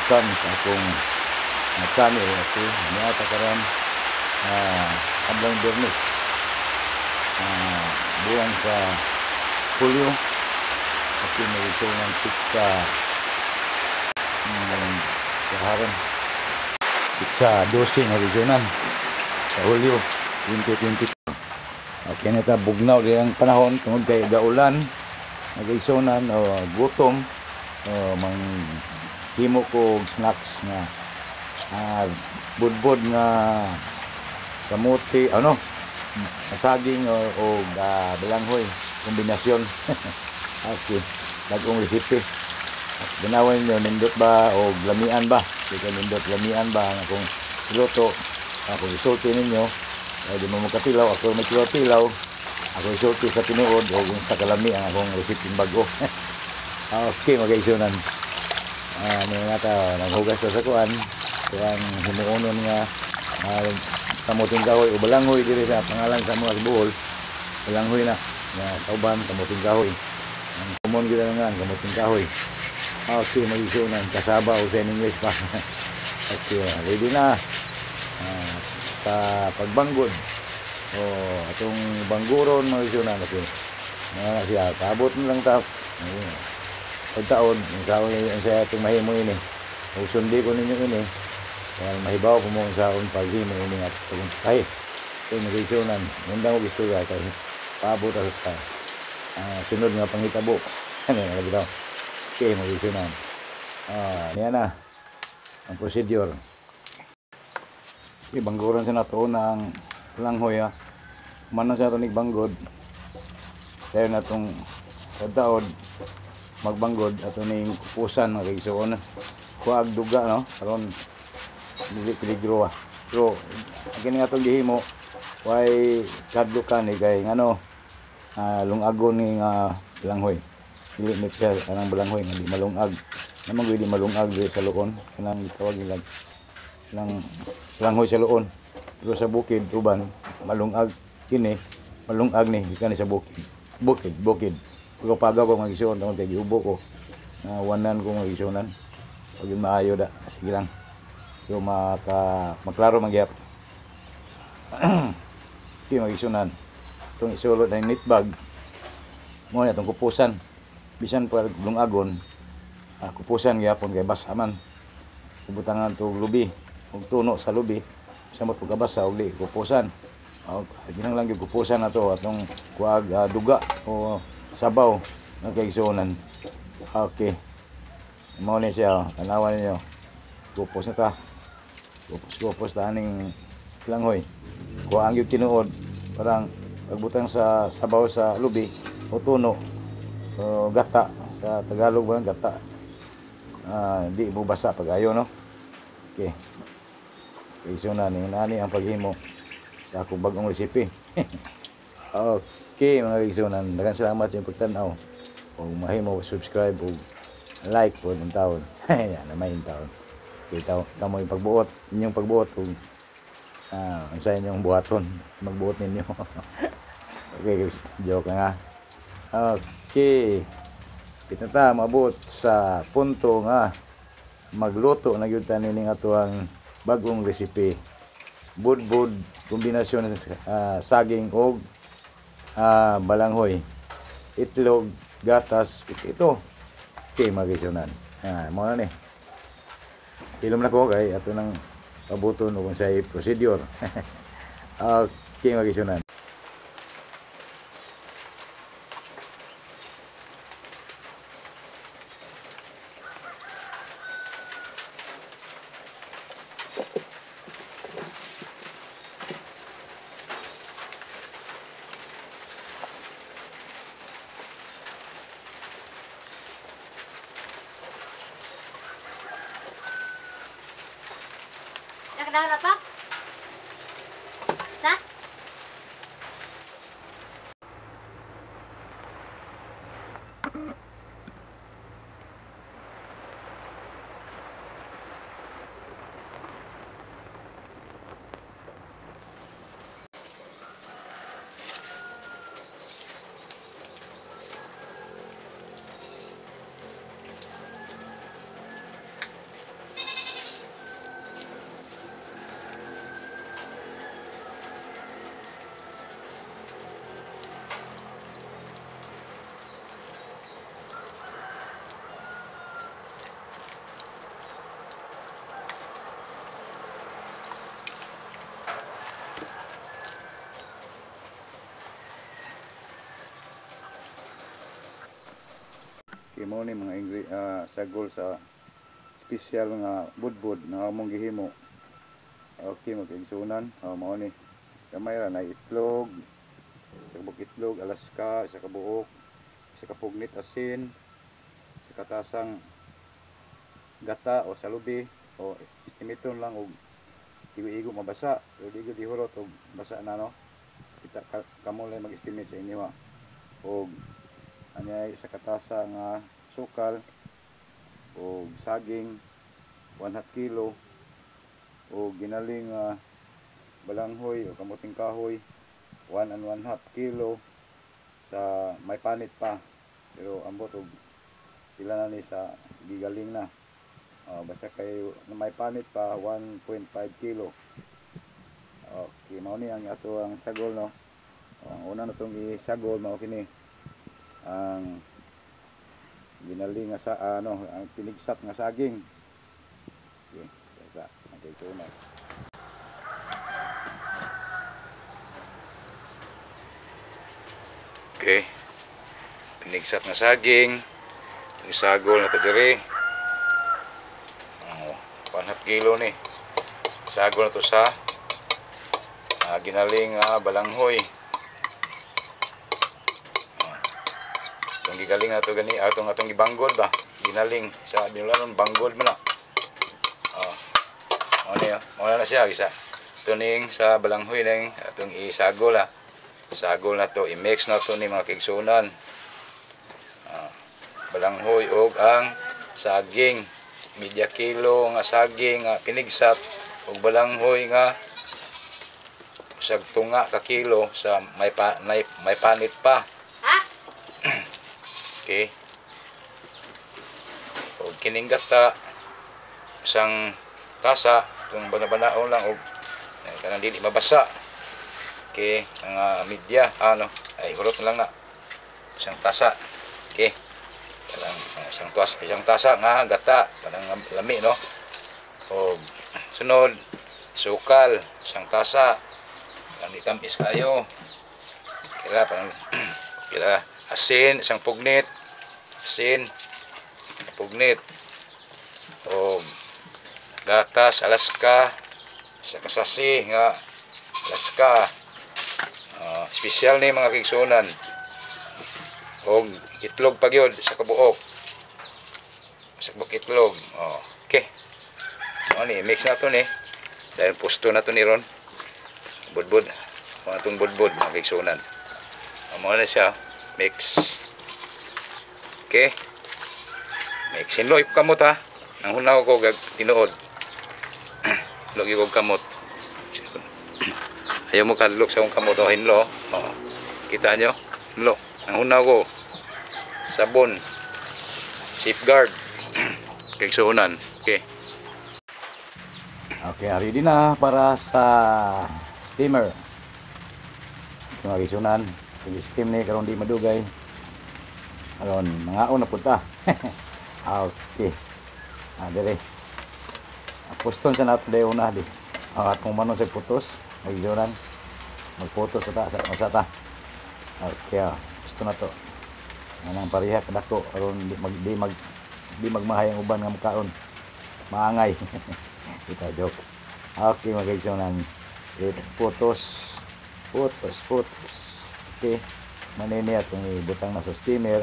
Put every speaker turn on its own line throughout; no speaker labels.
welcome sa akong channel. Okay, niata karon adlaw Biyernes, buwan sa Hulyo. Okay, may show ng pizza kaharon, pizza 12 na regional sa Hulyo 2020. Okay, nata bugnaw diyang panahon tungod kay gaulan, nag-igsonan o gutom, mang himo ko snacks nga budbod nga kamuti, saging o balanghoy kombinasyon. Okay, bagong recipe. Ganawan nyo, nindot ba o lamian ba? Kaya nindot lamian ba ang akong luto? Ako isulti ninyo, di mo makatilaw, ako may tilaw, ako isulti sa tinuod o sa kalami ang akong recipe bago. Okay, mag-aisonan. Naghugas sa kuan, kaya himuonon nga kamuting kahoy o balanghoy diri sa pangalan sa mga buhol. Balanghoy na sauban, kamuting kahoy. Ang common gila nga, kamuting kahoy. Okay, mag-aisonan. Kasaba o sa English pa. Okay, ready na sa pagbanggod. Atong bangguron, mag-aisonan. Okay, mga siya, kaabot na lang tao. Pagtaon, ang sa itong mahimo ini. O sundi ko ninyo ini. Kaya mahibaw ko mo sa akong paghimo ini at itong kahit. Ito yung nag-isonan. Mundang ko gusto ka kahit paabot sa sunod nga pangitabo. Ano yung nalagdaw? Okay, mag-isonan. Niyan na. Ang procedure. Okay, bangguran sa nato ng langhoy. Manon sa ito nagbanggod. Kaya na itong pagtaon magbanggod ato ning kupusan nga igsoon kuag duga no karon dili peligro pero kini atong gihimo way kadlukan ni kay ngano lungagon ni balanghoy dili mixer anang balanghoy nga di malungag namang di malungag diri sa luon kanang tawag nila nang balanghoy sa luon pero sa bukid uban malungag kini malungag ni kani sa bukid Pag pagaw ko mag-isonan, tungkol kay giubo ko. Wanan ko mag-isonan. Pag yun maayo da, sige lang. So maklaro magyap. Okay, mag-isonan. Itong isulot na yung nitbag. Muna itong kupusan. Bisan pa lungagon. Kupusan gyapon kay basa man. Kubutangan itong lubi. Kung tuno sa lubi. Bisa mo itong kabasa, uli kupusan. Ginang lang yung kupusan na ito. Atong kuag duga o sabaw na kaigsunan. Okay, mo ni siya tanawan niyo kupos na ta kupos ta ning langhoy kuha ang yung tinuod parang pagbutang sa sabaw sa lubi o tuno o gata sa Tagalog ba gata di mo basa pag ayo no. Okay, kaigsunan ni nani ang paghimo sa akong bagong recipe. Okay, mga kaigsunan, daghang salamat sa pagtan-aw. Kung mahimo subscribe o like po ng taon. Yan, naman yung taon. Okay, kamo yung pagbuot, inyong pagbuot kung sa inyong buhaton, magbuot ninyo. Okay, joke nga. Okay, kita ta mabot sa punto nga magluto na gyud ta nining atuang bagong recipe. Budbud kombinasyon saging og balanghoy, itlog, gatas, ito. Okay, mag-isonan. Muna ni. Ilom na ko kay ato nang pabuton kung sa procedure. Okay, mag-isonan.
Nakadahan pa? Sa?
mo ni mga sagol sa special nga budbud na among gihimo. Okay, magkaigsunan. Mao ni gamay ra na itlog, isa ka buok itlog, alaska, isa ka buok, isa ka pugnit asin, isa ka tasang gata o salubi o istimiton lang og igo mabasa, pero igo dihurot og basa na no. Kita kamo lang mag-estimate sa inyo ha. Og anyay sa katasa nga sukal o saging 1/2 kilo o ginaling balanghoy o kamuting kahoy 1 1/2 kilo sa may panit pa, pero ambot og pila na ni sa gigaling na. Basta kay may panit pa 1.5 kilo. Okay, mao ni ang ato ang sagol no. Ang una na itong isagol mao kini ang ginaling nga sa ang pinigsat nga saging. Okay, sa ito na. Okay. Pinigsat nga saging. Isagol na to dire. 1/2 kilo ni. Sagol na to sa ginaling balanghoy. Itong gigaling na to gani atong gibanggod ba, ginaling sa nilanon banggod mo na. Ano na siya isa tuning sa balanghoy ning atong isagol sagol na to, i-mix na to ni mga kaigsunan. Balanghoy og ang saging, media kilo nga saging nga pinigsat og balanghoy nga usag tunga ka kilo sa may panit pa. Okay. O kining gata isang tasa, itong banabanaon lang og kanang dili mabasa. Okay, ang media ay hurot lang na isang tasa. Okay. Isang tasa nga gata kanang lami no. O sunod sukal isang tasa. Ang itamis kayo. Kila asin, isang pugnit. Asin, pugnit. O gatas, alaska. Isa kasasi nga alaska. Special ni mga kaigsunan. O itlog pagyod sa kabuok. Sa kabuok itlog. Okay. Mix na to ni. Dahil pusto na to ni ron. Budbud, mga itong budbud, mga kaigsunan. Mga na siya, mix. Okay. Mix. Hinlo yung kamot ha. Nang hunaw ko, tinuod. Hinlo yung kamot. Ayaw mo kalok sa yung kamot. Hinlo. Kita nyo? Hinlo. Nang hunaw ko. Sabon. Safeguard. Kaigsunan. Okay. Okay, ready na para sa steamer. Mga kaigsunan, steam ni karon di madugay. Aron mangaon na punta. Okay. Dire. Puston sa nato dayon na di. At kung manon sa putos, kaigsunan. Magputos sa ta. Okay, pusto na to. Anang pareha kadako aron di magmahay ang uban nga makaon. Maangay. Kita joke. Okay, mga kaigsunan. It's putos. Okay. Manini atong ibutang na sa steamer.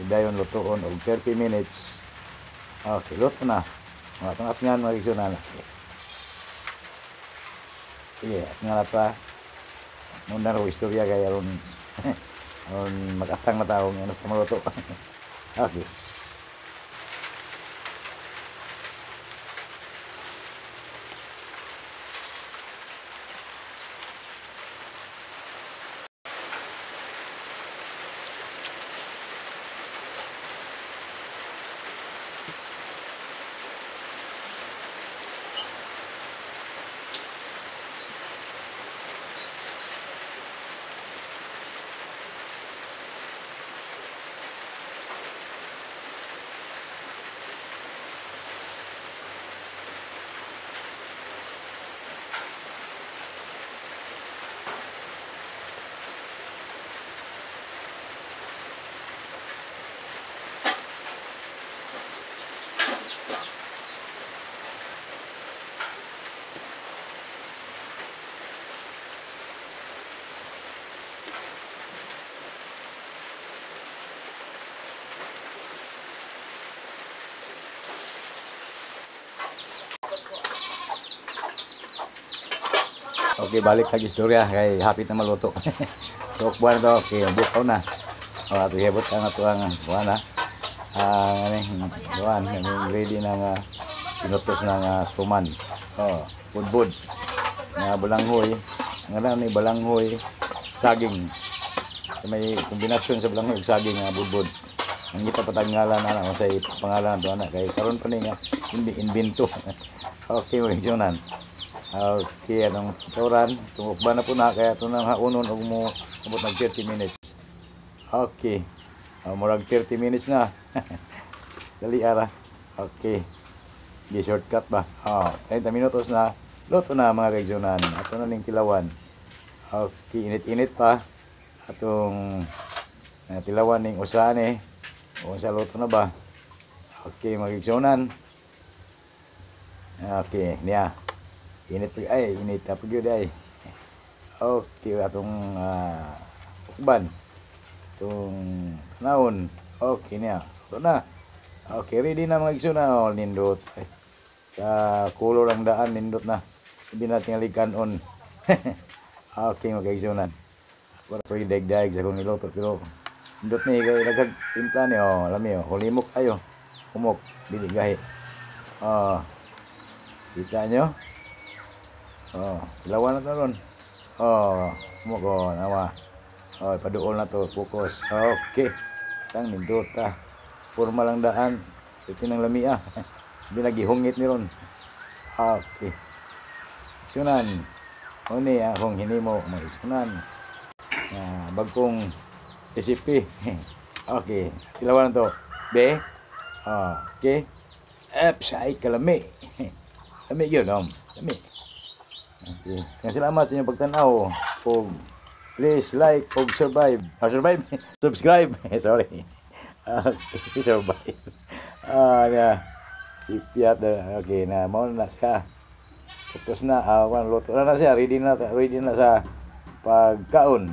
Ug dayon lutoon og 30 minutes. Okay, luto na. Atong atngan mga kaigsunan. Sige, atngan pa. Muna ro istorya kay aron aron magatang na tawo ng sa maluto. Okay. Okay, balik kag istorya kay hapit na maluto. Tukbuan to, okay, bukaw na. Ato hibot ang ato ang buwan na. Buwan, ready na pinutos ng suman. Budbud. Na balanghoy. Ang alam ni balanghoy, saging. So, may kombinasyon sa balanghoy ug saging nga budbud. Ang kita patanggalan na sa pangalan to ana kay karon pa ni nga invento. Okay, mga igsunan. Okay, anong turan, tungokba na po na, kaya ito nang haunon o mo abot ng 30 minutes. Okay, murag 30 minutes na. Dali ara. Okay, di shortcut ba? 30 minutos na, luto na mga kaigsunan. Ato na ning tilawan. Okay, init-init pa. Atong tilawan ning usahan o sa luto na ba? Okay, mga kaigsunan. Okay, niya. Init pa ay init pa gyud ay. Okay, atong ukban. Atong tanawon. Okay niya. Ito na. Okay, ready na mga igsoon na nindot. Ay, sa kulo lang daan nindot na. Hindi natin alikanon. Okay, mga igsoonan. Para po idagdag sa kung niluto pero nindot ni kay nagag timpla ni alam niyo, hulimok ayo. Humok dili gahi. Kita nyo? Ilawan na ito ron. Mugo, nawa. Paduol na to, focus. Okay. Tang nindot ta. Forma lang daan. Ito ng lamia. Hindi nagihungit ni ron. Okay. Sunan. Ini akong hinimo. Sunan. Bagkong recipe. Okay. Ilawan na to. B. Okay. Ay kalami. Lami yun, lami. Okay. Salamat sa inyong pagtanaw. Please like o subscribe. Sorry. Okay, survive. Si Piat. Okay, na mau na siya. Tapos na, luto na siya. Ready na sa pagkaon.